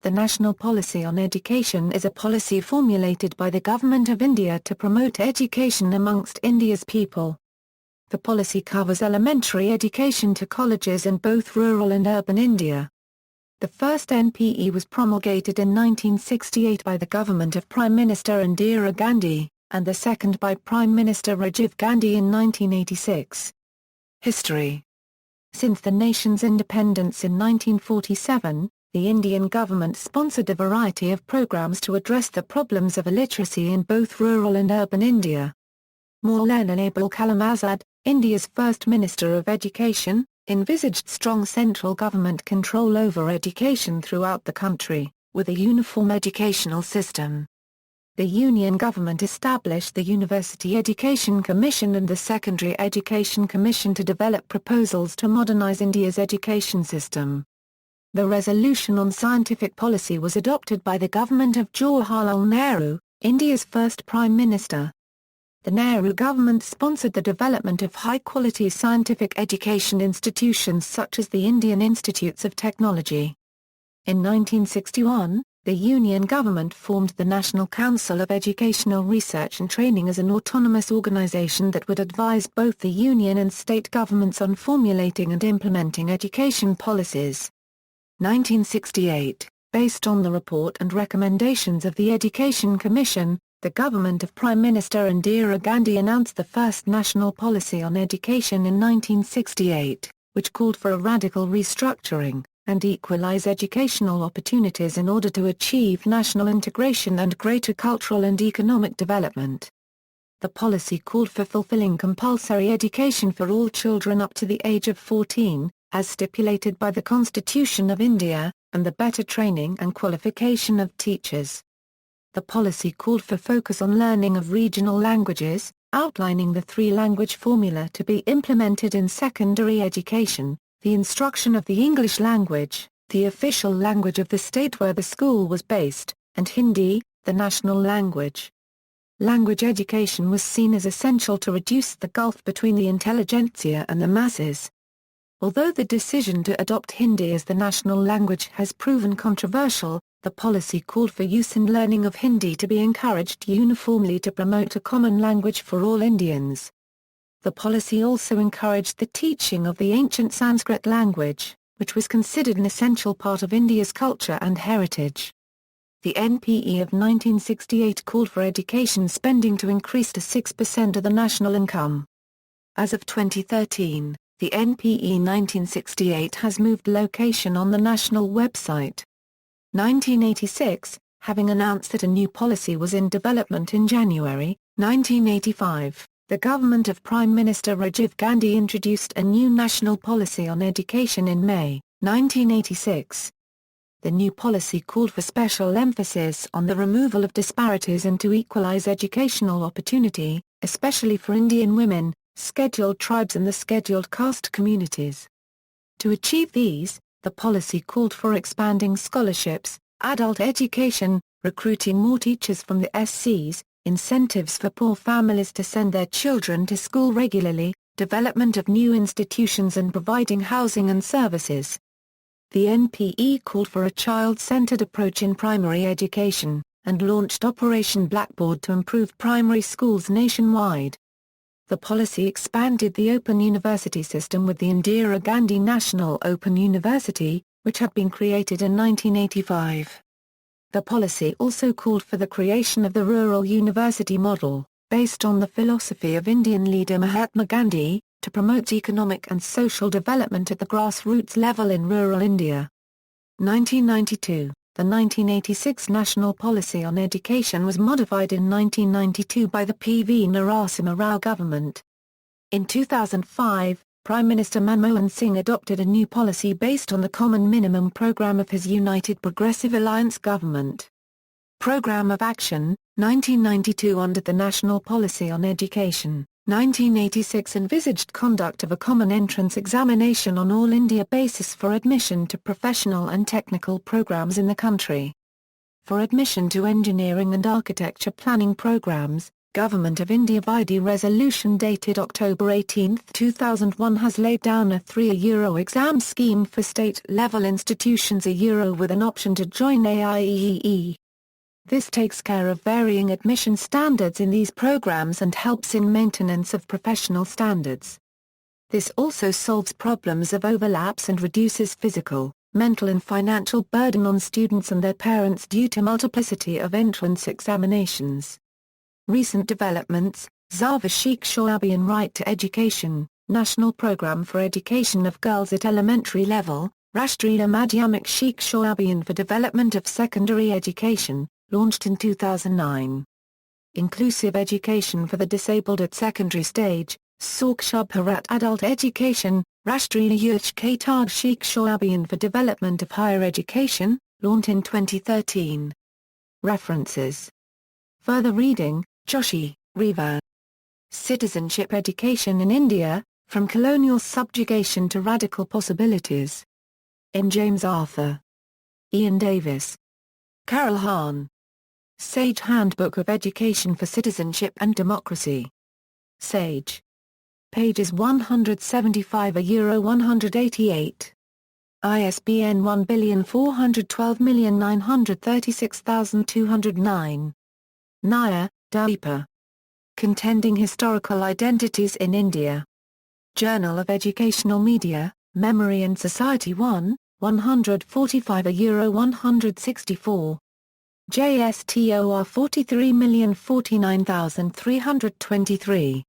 The National Policy on Education is a policy formulated by the Government of India to promote education amongst India's people. The policy covers elementary education to colleges in both rural and urban India. The first NPE was promulgated in 1968 by the government of Prime Minister Indira Gandhi, and the second by Prime Minister Rajiv Gandhi in 1986. History. Since the nation's independence in 1947, the Indian government sponsored a variety of programs to address the problems of illiteracy in both rural and urban India. Maulana Abul Kalam Azad, India's first Minister of Education, envisaged strong central government control over education throughout the country, with a uniform educational system. The Union government established the University Education Commission and the Secondary Education Commission to develop proposals to modernize India's education system. The resolution on scientific policy was adopted by the government of Jawaharlal Nehru, India's first Prime Minister. The Nehru government sponsored the development of high-quality scientific education institutions such as the Indian Institutes of Technology. In 1961, the Union government formed the National Council of Educational Research and Training as an autonomous organization that would advise both the Union and state governments on formulating and implementing education policies. 1968, based on the report and recommendations of the Education Commission, the government of Prime Minister Indira Gandhi announced the first national policy on education in 1968, which called for a radical restructuring, and equalize educational opportunities in order to achieve national integration and greater cultural and economic development. The policy called for fulfilling compulsory education for all children up to the age of 14, as stipulated by the Constitution of India, and the better training and qualification of teachers. The policy called for focus on learning of regional languages, outlining the three-language formula to be implemented in secondary education, the instruction of the English language, the official language of the state where the school was based, and Hindi, the national language. Language education was seen as essential to reduce the gulf between the intelligentsia and the masses. Although the decision to adopt Hindi as the national language has proven controversial, the policy called for use and learning of Hindi to be encouraged uniformly to promote a common language for all Indians. The policy also encouraged the teaching of the ancient Sanskrit language, which was considered an essential part of India's culture and heritage. The NPE of 1968 called for education spending to increase to 6% of the national income. As of 2013, the NPE 1968 has moved location on the national website. 1986, having announced that a new policy was in development in January, 1985, the government of Prime Minister Rajiv Gandhi introduced a new national policy on education in May, 1986. The new policy called for special emphasis on the removal of disparities and to equalize educational opportunity, especially for Indian women, scheduled tribes and the scheduled caste communities. To achieve these, the policy called for expanding scholarships, adult education, recruiting more teachers from the SCs, incentives for poor families to send their children to school regularly, development of new institutions and providing housing and services. The NPE called for a child-centered approach in primary education, and launched Operation Blackboard to improve primary schools nationwide. The policy expanded the Open University system with the Indira Gandhi National Open University, which had been created in 1985. The policy also called for the creation of the Rural University Model, based on the philosophy of Indian leader Mahatma Gandhi, to promote economic and social development at the grassroots level in rural India. 1992. The 1986 National Policy on Education was modified in 1992 by the P.V. Narasimha Rao government. In 2005, Prime Minister Manmohan Singh adopted a new policy based on the Common Minimum Programme of his United Progressive Alliance government. Programme of Action, 1992 under the National Policy on Education, 1986 envisaged conduct of a common entrance examination on all India basis for admission to professional and technical programs in the country. For admission to engineering and architecture planning programs, Government of India BID resolution dated October 18, 2001 has laid down a 3-year exam scheme for state-level institutions with an option to join AIEEE. This takes care of varying admission standards in these programs and helps in maintenance of professional standards. This also solves problems of overlaps and reduces physical, mental and financial burden on students and their parents due to multiplicity of entrance examinations. Recent developments: Zava Shiksha Abhiyan Right to Education, National Program for Education of Girls at Elementary Level, Rashtriya Madhyamik Shiksha Abhiyan for Development of Secondary Education, launched in 2009. Inclusive Education for the Disabled at Secondary Stage, Saksha Bharat Adult Education, Rashtriya Yuva Shiksha Abhiyan for Development of Higher Education, launched in 2013. References. Further reading: Joshi, Reva. Citizenship Education in India, From Colonial Subjugation to Radical Possibilities. In James Arthur. Ian Davis. Carol Hahn. Sage Handbook of Education for Citizenship and Democracy. Sage. Pages 175-188. ISBN 1412936209. Nair, Deepa. Contending Historical Identities in India. Journal of Educational Media, Memory and Society 1, 145-164. JSTOR 43049323.